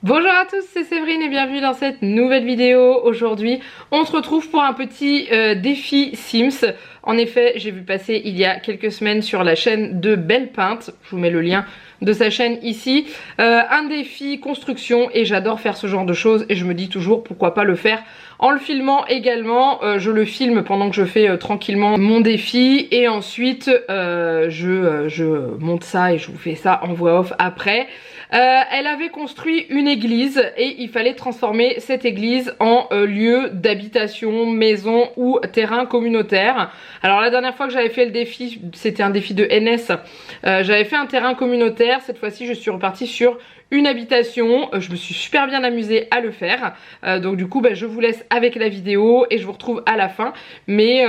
Bonjour à tous, c'est Séverine et bienvenue dans cette nouvelle vidéo. Aujourd'hui, on se retrouve pour un petit défi Sims. En effet, j'ai vu passer il y a quelques semaines sur la chaîne de Belle Peinte, je vous mets le lien de sa chaîne ici, un défi construction et j'adore faire ce genre de choses et je me dis toujours pourquoi pas le faire en le filmant également. Je le filme pendant que je fais tranquillement mon défi et ensuite je monte ça et je vous fais ça en voix off après. Elle avait construit une église et il fallait transformer cette église en lieu d'habitation, maison ou terrain communautaire. Alors la dernière fois que j'avais fait le défi, c'était un défi de NS, j'avais fait un terrain communautaire. Cette fois-ci je suis repartie sur une habitation, je me suis super bien amusée à le faire, donc du coup je vous laisse avec la vidéo et je vous retrouve à la fin, mais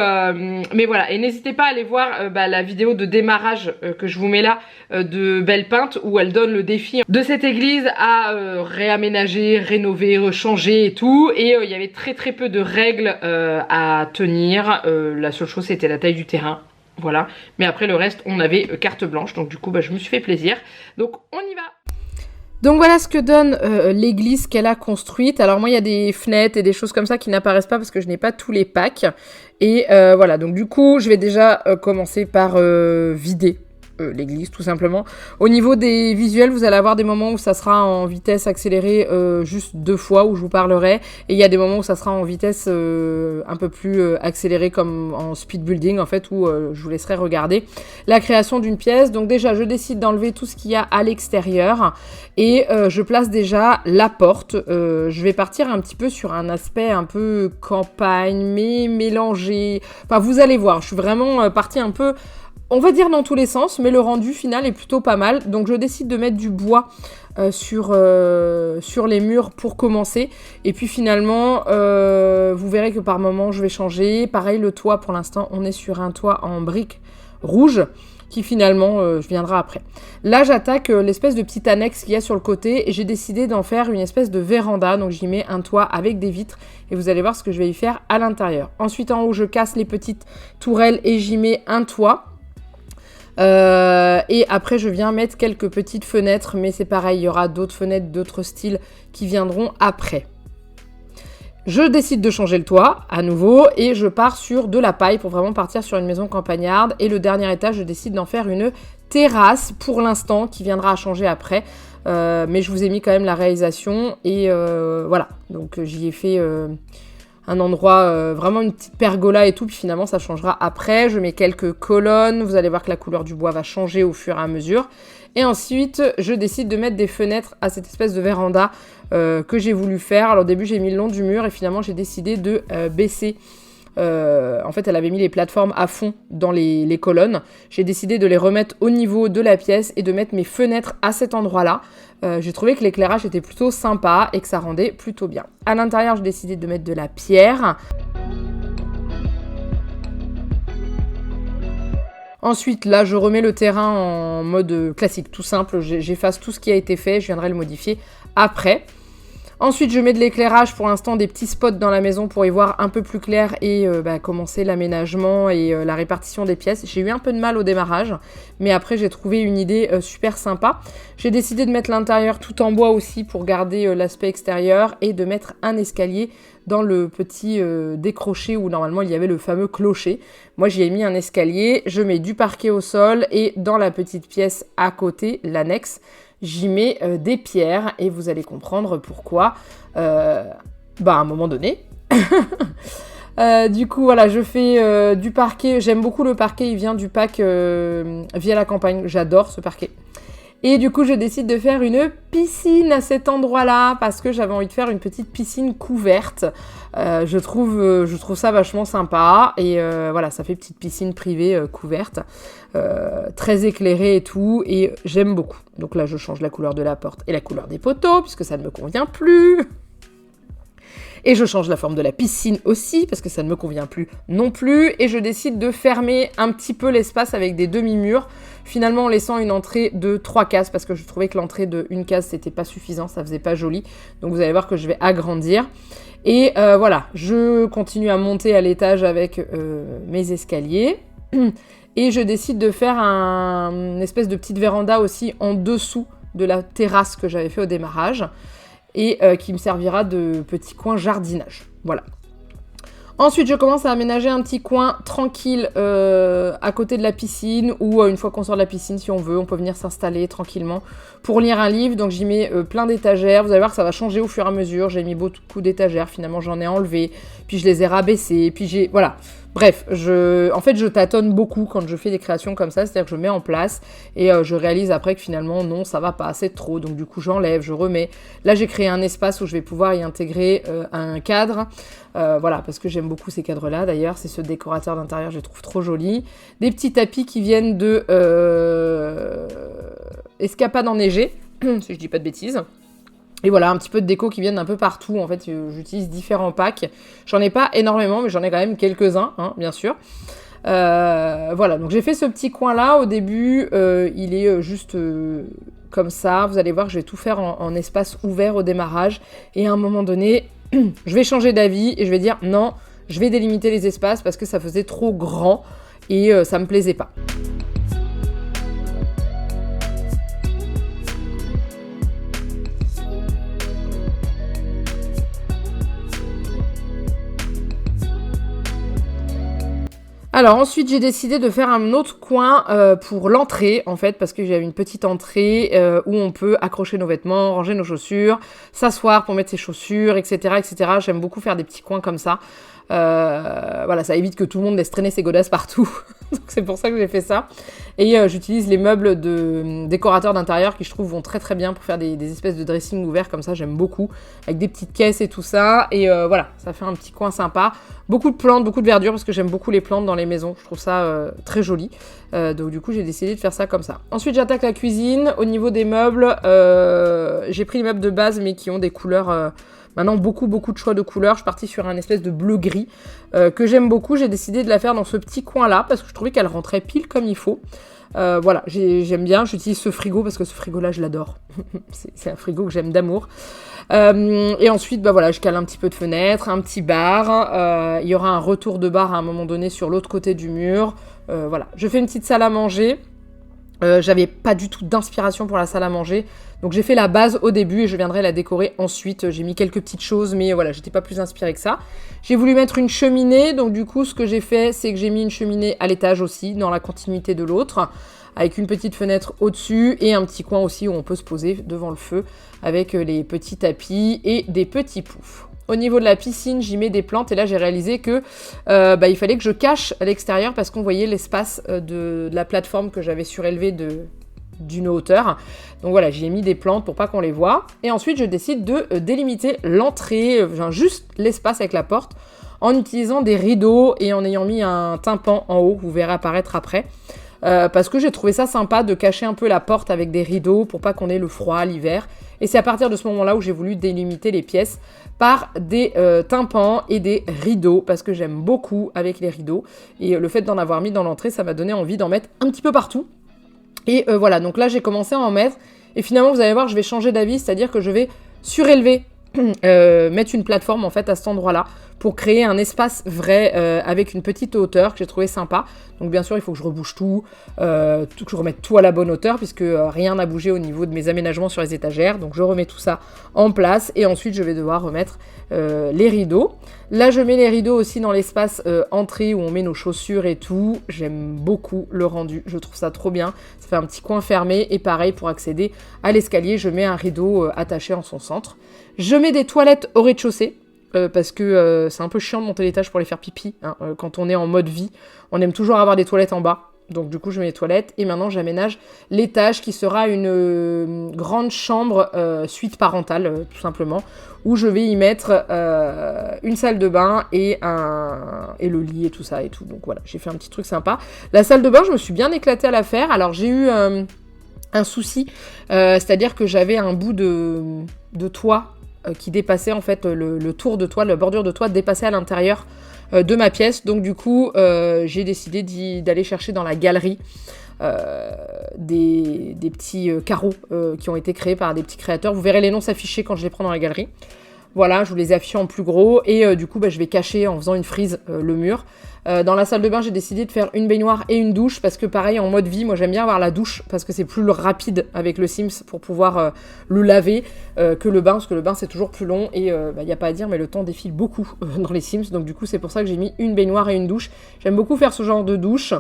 voilà, et n'hésitez pas à aller voir la vidéo de démarrage que je vous mets là de Belle Peinte où elle donne le défi de cette église à réaménager, rénover, changer et tout, et il y avait très peu de règles à tenir, la seule chose c'était la taille du terrain. Voilà, mais après le reste on avait carte blanche, donc du coup je me suis fait plaisir, donc on y va. Donc voilà ce que donne l'église qu'elle a construite. Alors moi il y a des fenêtres et des choses comme ça qui n'apparaissent pas parce que je n'ai pas tous les packs. Et voilà, donc du coup je vais déjà commencer par vider l'église tout simplement. Au niveau des visuels, vous allez avoir des moments où ça sera en vitesse accélérée juste 2 fois où je vous parlerai, et il y a des moments où ça sera en vitesse un peu plus accélérée comme en speed building en fait, où je vous laisserai regarder la création d'une pièce. Donc déjà je décide d'enlever tout ce qu'il y a à l'extérieur et je place déjà la porte. Je vais partir un petit peu sur un aspect un peu campagne mais mélangé, enfin vous allez voir, je suis vraiment partie un peu, on va dire dans tous les sens, mais le rendu final est plutôt pas mal. Donc je décide de mettre du bois sur les murs pour commencer. Et puis finalement, vous verrez que par moment je vais changer. Pareil, le toit, pour l'instant, on est sur un toit en briques rouges qui finalement, je viendrai après. Là, j'attaque l'espèce de petite annexe qu'il y a sur le côté et j'ai décidé d'en faire une espèce de véranda. Donc j'y mets un toit avec des vitres et vous allez voir ce que je vais y faire à l'intérieur. Ensuite, en haut, je casse les petites tourelles et j'y mets un toit. Et après je viens mettre quelques petites fenêtres, mais c'est pareil, il y aura d'autres fenêtres, d'autres styles qui viendront après. Je décide de changer le toit à nouveau et je pars sur de la paille pour vraiment partir sur une maison campagnarde. Et le dernier étage, je décide d'en faire une terrasse pour l'instant qui viendra à changer après. Mais je vous ai mis quand même la réalisation et voilà, donc j'y ai fait un endroit, vraiment une petite pergola et tout, puis finalement ça changera après. Je mets quelques colonnes, vous allez voir que la couleur du bois va changer au fur et à mesure. Et ensuite, je décide de mettre des fenêtres à cette espèce de véranda que j'ai voulu faire. Alors au début, j'ai mis le long du mur et finalement, j'ai décidé de baisser. En fait, elle avait mis les plateformes à fond dans les colonnes. J'ai décidé de les remettre au niveau de la pièce et de mettre mes fenêtres à cet endroit-là. J'ai trouvé que l'éclairage était plutôt sympa et que ça rendait plutôt bien. À l'intérieur, j'ai décidé de mettre de la pierre. Ensuite, là, je remets le terrain en mode classique, tout simple. J'efface tout ce qui a été fait, je viendrai le modifier après. Ensuite, je mets de l'éclairage, pour l'instant des petits spots dans la maison pour y voir un peu plus clair et commencer l'aménagement et la répartition des pièces. J'ai eu un peu de mal au démarrage, mais après j'ai trouvé une idée super sympa. J'ai décidé de mettre l'intérieur tout en bois aussi pour garder l'aspect extérieur et de mettre un escalier dans le petit décroché où normalement il y avait le fameux clocher. Moi j'y ai mis un escalier, je mets du parquet au sol et dans la petite pièce à côté, l'annexe, j'y mets des pierres et vous allez comprendre pourquoi à un moment donné. Du coup voilà, je fais du parquet. J'aime beaucoup le parquet, il vient du pack Via la campagne, j'adore ce parquet. Et du coup je décide de faire une piscine à cet endroit-là parce que j'avais envie de faire une petite piscine couverte. Je trouve ça vachement sympa et voilà, ça fait petite piscine privée couverte, très éclairée et tout, et j'aime beaucoup. Donc là je change la couleur de la porte et la couleur des poteaux puisque ça ne me convient plus. Et je change la forme de la piscine aussi, parce que ça ne me convient plus non plus. Et je décide de fermer un petit peu l'espace avec des demi-murs, finalement en laissant une entrée de 3 cases, parce que je trouvais que l'entrée de 1 case, c'était pas suffisant, ça faisait pas joli. Donc vous allez voir que je vais agrandir. Et voilà, je continue à monter à l'étage avec mes escaliers. Et je décide de faire une espèce de petite véranda aussi en dessous de la terrasse que j'avais fait au démarrage. et qui me servira de petit coin jardinage. Voilà. Ensuite, je commence à aménager un petit coin tranquille à côté de la piscine ou une fois qu'on sort de la piscine, si on veut, on peut venir s'installer tranquillement pour lire un livre. Donc j'y mets plein d'étagères. Vous allez voir que ça va changer au fur et à mesure. J'ai mis beaucoup d'étagères. Finalement, j'en ai enlevé. Puis je les ai rabaissées. Puis j'ai... Voilà. Bref, en fait, je tâtonne beaucoup quand je fais des créations comme ça, c'est-à-dire que je mets en place et je réalise après que finalement, non, ça va pas, c'est trop, donc du coup, j'enlève, je remets. Là, j'ai créé un espace où je vais pouvoir y intégrer un cadre, voilà, parce que j'aime beaucoup ces cadres-là, d'ailleurs, c'est ce décorateur d'intérieur, je les trouve trop jolis. Des petits tapis qui viennent de Escapade enneigée, si je dis pas de bêtises. Et voilà, un petit peu de déco qui viennent un peu partout. En fait, j'utilise différents packs. J'en ai pas énormément, mais j'en ai quand même quelques-uns, hein, bien sûr. Voilà, donc j'ai fait ce petit coin-là. Au début, il est juste comme ça. Vous allez voir que je vais tout faire en espace ouvert au démarrage. Et à un moment donné, je vais changer d'avis et je vais dire non, je vais délimiter les espaces parce que ça faisait trop grand et ça me plaisait pas. Alors ensuite j'ai décidé de faire un autre coin pour l'entrée en fait parce que j'avais une petite entrée où on peut accrocher nos vêtements, ranger nos chaussures, s'asseoir pour mettre ses chaussures, etc. etc. J'aime beaucoup faire des petits coins comme ça. Voilà, ça évite que tout le monde laisse traîner ses godasses partout. Donc c'est pour ça que j'ai fait ça. Et j'utilise les meubles de décorateurs d'intérieur qui je trouve vont très très bien pour faire des espèces de dressing ouverts comme ça, j'aime beaucoup. Avec des petites caisses et tout ça. Et voilà, ça fait un petit coin sympa. Beaucoup de plantes, beaucoup de verdure parce que j'aime beaucoup les plantes dans les maisons. Je trouve ça très joli. Donc du coup j'ai décidé de faire ça comme ça. Ensuite j'attaque la cuisine. Au niveau des meubles, j'ai pris les meubles de base mais qui ont des couleurs... Maintenant, beaucoup de choix de couleurs. Je suis partie sur un espèce de bleu-gris que j'aime beaucoup. J'ai décidé de la faire dans ce petit coin-là parce que je trouvais qu'elle rentrait pile comme il faut. Voilà, j'aime bien. J'utilise ce frigo parce que ce frigo-là, je l'adore. C'est un frigo que j'aime d'amour. Et ensuite, bah voilà, je cale un petit peu de fenêtre, un petit bar. Il y aura un retour de bar à un moment donné sur l'autre côté du mur. Voilà, je fais une petite salle à manger. J'avais pas du tout d'inspiration pour la salle à manger, donc j'ai fait la base au début et je viendrai la décorer ensuite. J'ai mis quelques petites choses, mais voilà, j'étais pas plus inspirée que ça. J'ai voulu mettre une cheminée, donc du coup ce que j'ai fait, c'est que j'ai mis une cheminée à l'étage aussi, dans la continuité de l'autre, avec une petite fenêtre au-dessus et un petit coin aussi où on peut se poser devant le feu avec les petits tapis et des petits poufs. Au niveau de la piscine, j'y mets des plantes et là j'ai réalisé que il fallait que je cache à l'extérieur parce qu'on voyait l'espace de la plateforme que j'avais surélevée d'une hauteur. Donc voilà, j'y ai mis des plantes pour pas qu'on les voit. Et ensuite, je décide de délimiter l'entrée, juste l'espace avec la porte, en utilisant des rideaux et en ayant mis un tympan en haut, vous verrez apparaître après. Parce que j'ai trouvé ça sympa de cacher un peu la porte avec des rideaux pour pas qu'on ait le froid l'hiver. Et c'est à partir de ce moment-là où j'ai voulu délimiter les pièces par des tympans et des rideaux parce que j'aime beaucoup avec les rideaux. Et le fait d'en avoir mis dans l'entrée, ça m'a donné envie d'en mettre un petit peu partout. Et voilà, donc là j'ai commencé à en mettre. Et finalement, vous allez voir, je vais changer d'avis, c'est-à-dire que je vais surélever, mettre une plateforme en fait à cet endroit-là pour créer un espace vrai avec une petite hauteur que j'ai trouvé sympa. Donc bien sûr, il faut que je rebouche tout, que je remette tout à la bonne hauteur puisque rien n'a bougé au niveau de mes aménagements sur les étagères. Donc je remets tout ça en place et ensuite je vais devoir remettre les rideaux. Là, je mets les rideaux aussi dans l'espace entrée où on met nos chaussures et tout. J'aime beaucoup le rendu, je trouve ça trop bien. Ça fait un petit coin fermé et pareil pour accéder à l'escalier, je mets un rideau attaché en son centre. Je mets des toilettes au rez-de-chaussée. Parce que c'est un peu chiant de monter l'étage pour aller faire pipi, hein. Quand on est en mode vie, on aime toujours avoir des toilettes en bas. Donc du coup, je mets les toilettes et maintenant j'aménage l'étage qui sera une grande chambre suite parentale, tout simplement, où je vais y mettre une salle de bain et le lit et tout ça et tout. Donc voilà, j'ai fait un petit truc sympa. La salle de bain, je me suis bien éclatée à la faire. Alors j'ai eu un souci, c'est-à-dire que j'avais un bout de toit qui dépassait en fait le tour de toit, la bordure de toit dépassait à l'intérieur de ma pièce. Donc du coup, j'ai décidé d'aller chercher dans la galerie des petits carreaux qui ont été créés par des petits créateurs. Vous verrez les noms s'afficher quand je les prends dans la galerie. Voilà, je vous les affiche en plus gros et du coup, je vais cacher en faisant une frise le mur. Dans la salle de bain, j'ai décidé de faire une baignoire et une douche parce que pareil, en mode vie, moi j'aime bien avoir la douche parce que c'est plus rapide avec le Sims pour pouvoir le laver que le bain, parce que le bain c'est toujours plus long et il n'y a pas à dire, mais le temps défile beaucoup dans les Sims, donc du coup c'est pour ça que j'ai mis une baignoire et une douche. J'aime beaucoup faire ce genre de douche.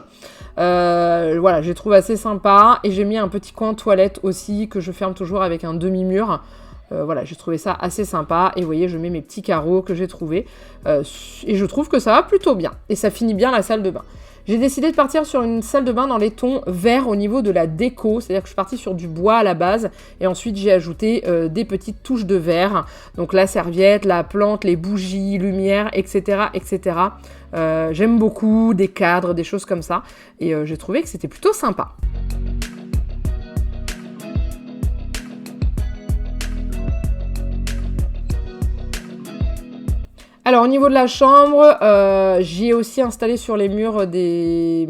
Voilà, je les trouve assez sympa et j'ai mis un petit coin toilette aussi que je ferme toujours avec un demi-mur. Voilà, j'ai trouvé ça assez sympa et vous voyez, je mets mes petits carreaux que j'ai trouvés et je trouve que ça va plutôt bien et ça finit bien la salle de bain. J'ai décidé de partir sur une salle de bain dans les tons verts au niveau de la déco, c'est-à-dire que je suis partie sur du bois à la base et ensuite j'ai ajouté des petites touches de vert, donc la serviette, la plante, les bougies, lumière, etc. etc. J'aime beaucoup des cadres, des choses comme ça et j'ai trouvé que c'était plutôt sympa. Alors au niveau de la chambre, j'ai aussi installé sur les murs des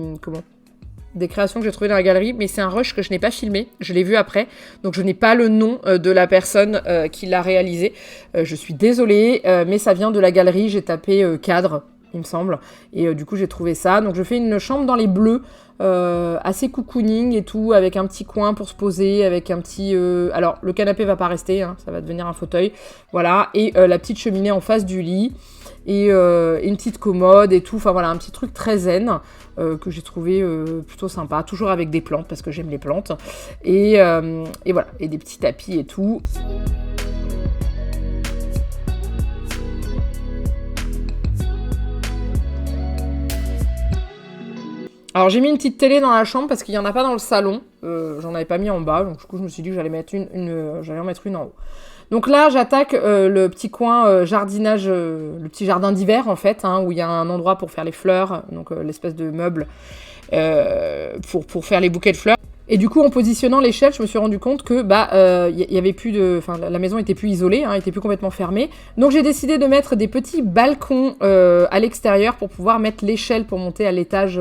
créations que j'ai trouvées dans la galerie, mais c'est un rush que je n'ai pas filmé, je l'ai vu après, donc je n'ai pas le nom de la personne qui l'a réalisé. Je suis désolée, mais ça vient de la galerie, j'ai tapé cadre, il me semble, et du coup j'ai trouvé ça. Donc je fais une chambre dans les bleus, assez cocooning et tout, avec un petit coin pour se poser, avec un petit... Alors le canapé va pas rester, hein, ça va devenir un fauteuil, voilà, et la petite cheminée en face du lit, et une petite commode et tout, enfin voilà, un petit truc très zen que j'ai trouvé plutôt sympa, toujours avec des plantes parce que j'aime les plantes, et voilà, et des petits tapis et tout. Alors j'ai mis une petite télé dans la chambre parce qu'il n'y en a pas dans le salon, j'en avais pas mis en bas, donc du coup je me suis dit que j'allais en mettre une en haut. Donc là j'attaque le petit coin jardinage, le petit jardin d'hiver en fait, hein, où il y a un endroit pour faire les fleurs, donc l'espèce de meuble pour faire les bouquets de fleurs. Et du coup, en positionnant l'échelle, je me suis rendu compte que y avait plus de, enfin, la maison était plus isolée, hein, était plus complètement fermée. Donc j'ai décidé de mettre des petits balcons à l'extérieur pour pouvoir mettre l'échelle pour monter à l'étage,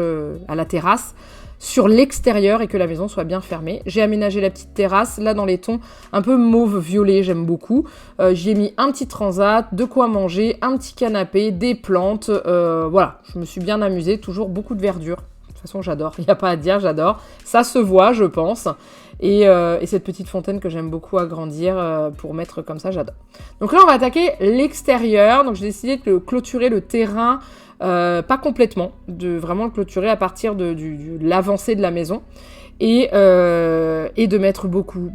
à la terrasse, sur l'extérieur et que la maison soit bien fermée. J'ai aménagé la petite terrasse, là dans les tons un peu mauve-violet, j'aime beaucoup. J'y ai mis un petit transat, de quoi manger, un petit canapé, des plantes, voilà, je me suis bien amusée, toujours beaucoup de verdure. De toute façon, j'adore, il n'y a pas à dire, j'adore. Ça se voit, je pense. Et cette petite fontaine que j'aime beaucoup agrandir pour mettre comme ça, j'adore. Donc là, on va attaquer l'extérieur. Donc j'ai décidé de clôturer le terrain, pas complètement, de vraiment le clôturer à partir de l'avancée de la maison. Et de mettre beaucoup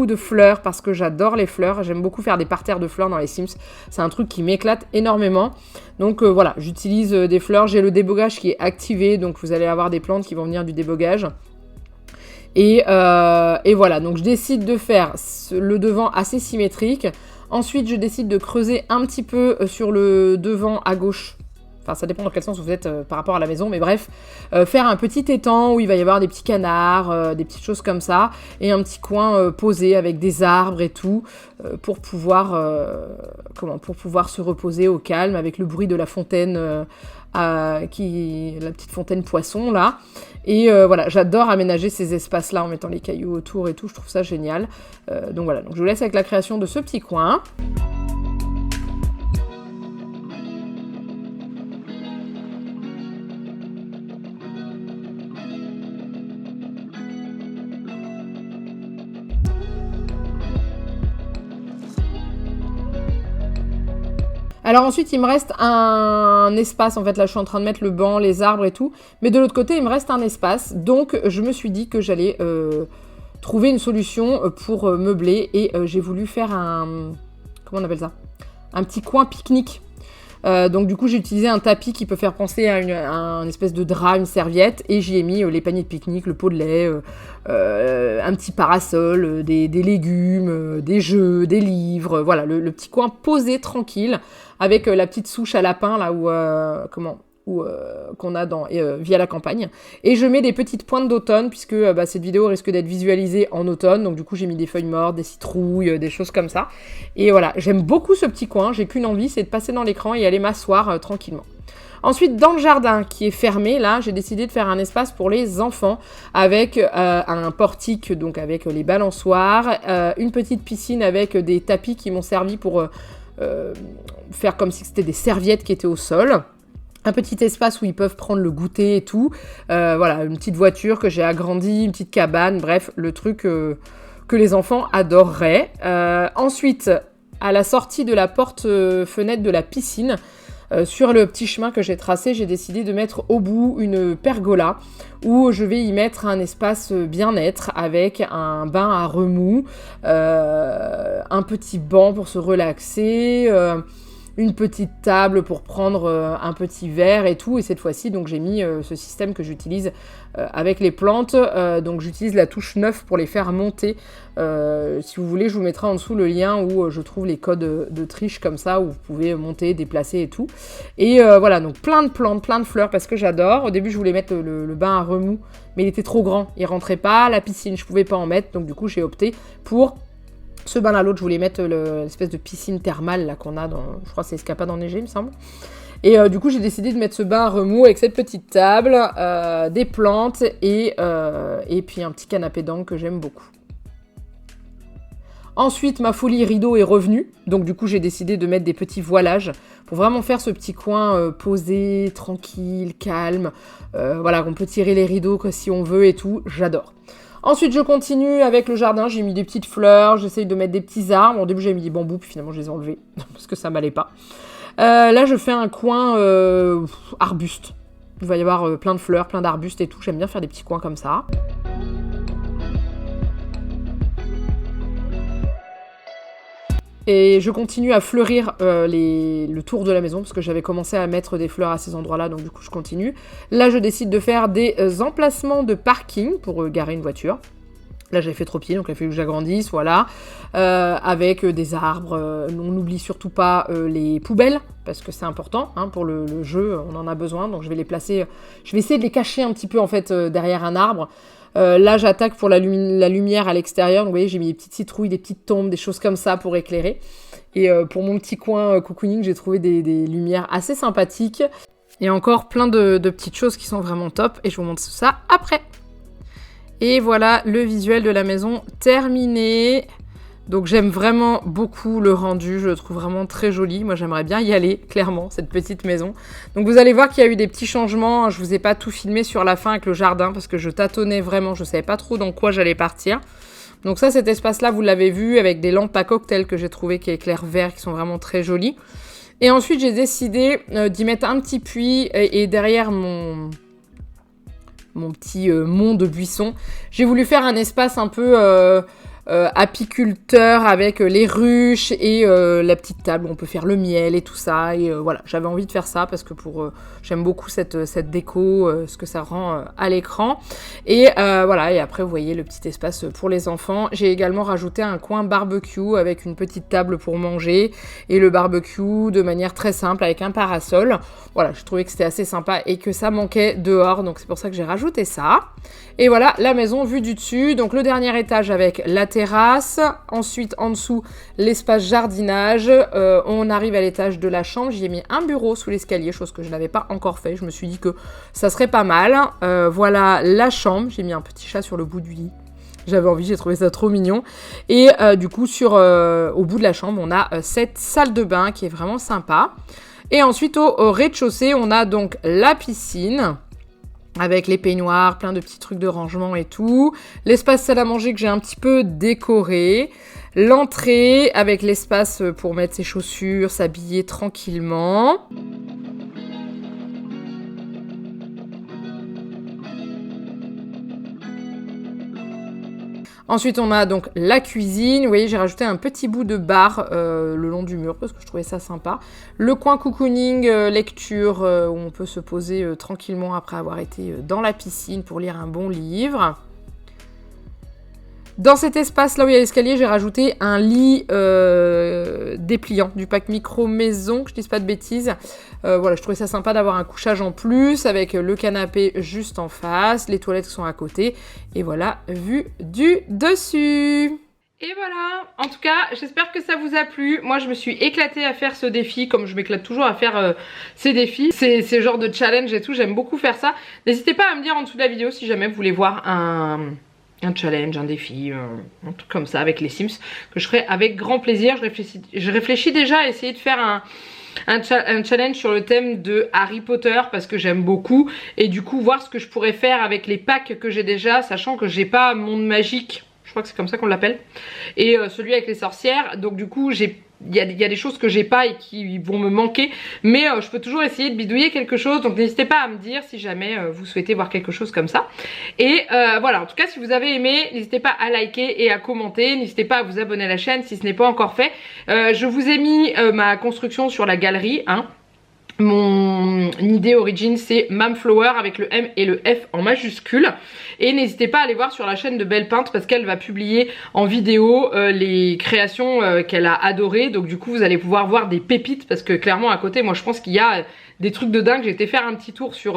de fleurs parce que j'adore les fleurs. J'aime beaucoup faire des parterres de fleurs dans les Sims. C'est un truc qui m'éclate énormément. Donc voilà, j'utilise des fleurs. J'ai le débogage qui est activé, donc vous allez avoir des plantes qui vont venir du débogage. Et voilà, donc je décide de faire le devant assez symétrique. Ensuite, je décide de creuser un petit peu sur le devant à gauche. Enfin, ça dépend dans quel sens vous êtes par rapport à la maison, mais bref, faire un petit étang où il va y avoir des petits canards, des petites choses comme ça, et un petit coin posé avec des arbres et tout, pour pouvoir se reposer au calme avec le bruit de la fontaine, la petite fontaine poisson là. Et voilà, j'adore aménager ces espaces-là en mettant les cailloux autour et tout, je trouve ça génial. Donc voilà, donc je vous laisse avec la création de ce petit coin. Alors ensuite, il me reste un espace, en fait, là je suis en train de mettre le banc, les arbres et tout, mais de l'autre côté, il me reste un espace, donc je me suis dit que j'allais trouver une solution pour meubler, et j'ai voulu faire comment on appelle ça ? Un petit coin pique-nique. Donc du coup j'ai utilisé un tapis qui peut faire penser à un espèce de drap, une serviette, et j'y ai mis les paniers de pique-nique, le pot de lait, un petit parasol, des légumes, des jeux, des livres, voilà, le petit coin posé tranquille avec la petite souche à lapin là où qu'on a via la campagne. Et je mets des petites pointes d'automne, puisque cette vidéo risque d'être visualisée en automne. Donc du coup, j'ai mis des feuilles mortes, des citrouilles, des choses comme ça. Et voilà, j'aime beaucoup ce petit coin. J'ai qu'une envie, c'est de passer dans l'écran et aller m'asseoir tranquillement. Ensuite, dans le jardin qui est fermé, là, j'ai décidé de faire un espace pour les enfants avec un portique, donc avec les balançoires, une petite piscine avec des tapis qui m'ont servi pour faire comme si c'était des serviettes qui étaient au sol. Un petit espace où ils peuvent prendre le goûter et tout. Voilà, une petite voiture que j'ai agrandie, une petite cabane, bref, le truc que les enfants adoreraient. Ensuite, à la sortie de la porte-fenêtre de la piscine, sur le petit chemin que j'ai tracé, j'ai décidé de mettre au bout une pergola où je vais y mettre un espace bien-être avec un bain à remous, un petit banc pour se relaxer, une petite table pour prendre un petit verre et tout. Et cette fois-ci, donc j'ai mis ce système que j'utilise avec les plantes. Donc j'utilise la touche 9 pour les faire monter. Si vous voulez, je vous mettrai en dessous le lien où je trouve les codes de triche comme ça, où vous pouvez monter, déplacer et tout. Et voilà, donc plein de plantes, plein de fleurs parce que j'adore. Au début, je voulais mettre le bain à remous, mais il était trop grand. Il rentrait pas. La piscine, je pouvais pas en mettre. Donc du coup, j'ai opté pour ce bain là. L'autre, je voulais mettre l'espèce de piscine thermale là qu'on a dans, je crois que c'est Escapade enneigée, il me semble. Et du coup, j'ai décidé de mettre ce bain à remous avec cette petite table, des plantes et puis un petit canapé d'angle que j'aime beaucoup. Ensuite, ma folie rideau est revenue. Donc du coup, j'ai décidé de mettre des petits voilages pour vraiment faire ce petit coin posé, tranquille, calme. Voilà, on peut tirer les rideaux si on veut et tout. J'adore. Ensuite, je continue avec le jardin. J'ai mis des petites fleurs, j'essaye de mettre des petits arbres. Au début, j'ai mis des bambous, puis finalement, je les ai enlevés parce que ça m'allait pas. Là, je fais un coin arbuste. Il va y avoir plein de fleurs, plein d'arbustes et tout. J'aime bien faire des petits coins comme ça. Et je continue à fleurir le tour de la maison parce que j'avais commencé à mettre des fleurs à ces endroits-là, donc du coup je continue. Là je décide de faire des emplacements de parking pour garer une voiture. Là j'avais fait trop pied, donc il a fallu que j'agrandisse, voilà. Avec des arbres, on n'oublie surtout pas les poubelles, parce que c'est important, hein, pour le jeu, on en a besoin, donc je vais les placer, je vais essayer de les cacher un petit peu en fait derrière un arbre. Là, j'attaque pour la lumière à l'extérieur. Donc, vous voyez, j'ai mis des petites citrouilles, des petites tombes, des choses comme ça pour éclairer. Et pour mon petit coin cocooning, j'ai trouvé des lumières assez sympathiques. Et encore plein de petites choses qui sont vraiment top. Et je vous montre ça après. Et voilà le visuel de la maison terminé. Donc j'aime vraiment beaucoup le rendu, je le trouve vraiment très joli. Moi j'aimerais bien y aller, clairement, cette petite maison. Donc vous allez voir qu'il y a eu des petits changements. Je vous ai pas tout filmé sur la fin avec le jardin parce que je tâtonnais vraiment, je savais pas trop dans quoi j'allais partir. Donc ça, cet espace-là, vous l'avez vu avec des lampes à cocktail que j'ai trouvé qui éclairent vert, qui sont vraiment très jolies. Et ensuite j'ai décidé d'y mettre un petit puits et derrière mon petit mont de buissons, j'ai voulu faire un espace un peu apiculteur avec les ruches et la petite table où on peut faire le miel et tout ça. Et voilà, j'avais envie de faire ça parce que j'aime beaucoup cette déco, ce que ça rend à l'écran. Et voilà, et après vous voyez le petit espace pour les enfants. J'ai également rajouté un coin barbecue avec une petite table pour manger et le barbecue de manière très simple avec un parasol. Voilà, je trouvais que c'était assez sympa et que ça manquait dehors, donc c'est pour ça que j'ai rajouté ça. Et voilà, la maison vue du dessus. Donc le dernier étage avec la terrasse. Ensuite, en dessous, l'espace jardinage. On arrive à l'étage de la chambre. J'y ai mis un bureau sous l'escalier, chose que je n'avais pas encore fait. Je me suis dit que ça serait pas mal. Voilà la chambre. J'ai mis un petit chat sur le bout du lit. J'avais envie, j'ai trouvé ça trop mignon. Et du coup, au bout de la chambre, on a cette salle de bain qui est vraiment sympa. Et ensuite, au rez-de-chaussée, on a donc la piscine avec les peignoirs, plein de petits trucs de rangement et tout. L'espace salle à manger que j'ai un petit peu décoré. L'entrée avec l'espace pour mettre ses chaussures, s'habiller tranquillement. Ensuite, on a donc la cuisine. Vous voyez, j'ai rajouté un petit bout de bar le long du mur parce que je trouvais ça sympa. Le coin cocooning, lecture, où on peut se poser tranquillement après avoir été dans la piscine pour lire un bon livre. Dans cet espace là où il y a l'escalier, j'ai rajouté un lit dépliant du pack Micro Maison, que je dise pas de bêtises. Voilà, je trouvais ça sympa d'avoir un couchage en plus avec le canapé juste en face, les toilettes sont à côté et voilà, vue du dessus. Et voilà, en tout cas, j'espère que ça vous a plu. Moi, je me suis éclatée à faire ce défi, comme je m'éclate toujours à faire ces défis. Ces genres de challenge et tout, j'aime beaucoup faire ça. N'hésitez pas à me dire en dessous de la vidéo si jamais vous voulez voir un challenge, un défi, un truc comme ça avec les Sims, que je ferai avec grand plaisir. Je réfléchis déjà à essayer de faire un challenge sur le thème de Harry Potter parce que j'aime beaucoup. Et du coup, voir ce que je pourrais faire avec les packs que j'ai déjà, sachant que j'ai pas Monde Magique. Je crois que c'est comme ça qu'on l'appelle. Et celui avec les sorcières. Donc du coup, il y a des choses que j'ai pas et qui vont me manquer. Mais je peux toujours essayer de bidouiller quelque chose. Donc n'hésitez pas à me dire si jamais vous souhaitez voir quelque chose comme ça. Et voilà, en tout cas, si vous avez aimé, n'hésitez pas à liker et à commenter. N'hésitez pas à vous abonner à la chaîne si ce n'est pas encore fait. Je vous ai mis ma construction sur la galerie, hein. Mon idée origine c'est Mamflower avec le M et le F en majuscule. Et n'hésitez pas à aller voir sur la chaîne de Belle Peintre parce qu'elle va publier en vidéo les créations qu'elle a adorées. Donc du coup vous allez pouvoir voir des pépites parce que clairement à côté moi je pense qu'il y a des trucs de dingue. J'ai été faire un petit tour sur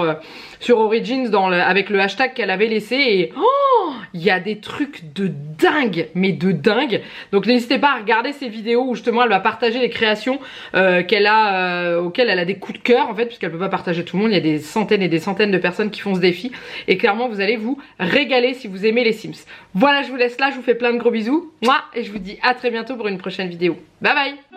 Origins avec le hashtag qu'elle avait laissé et oh, il y a des trucs de dingue, mais de dingue. Donc n'hésitez pas à regarder ces vidéos où justement elle va partager les créations auxquelles elle a des coups de cœur en fait, puisqu'elle peut pas partager tout le monde. Il y a des centaines et des centaines de personnes qui font ce défi et clairement vous allez vous régaler si vous aimez les Sims. Voilà, je vous laisse là, je vous fais plein de gros bisous, moi, et je vous dis à très bientôt pour une prochaine vidéo. Bye bye.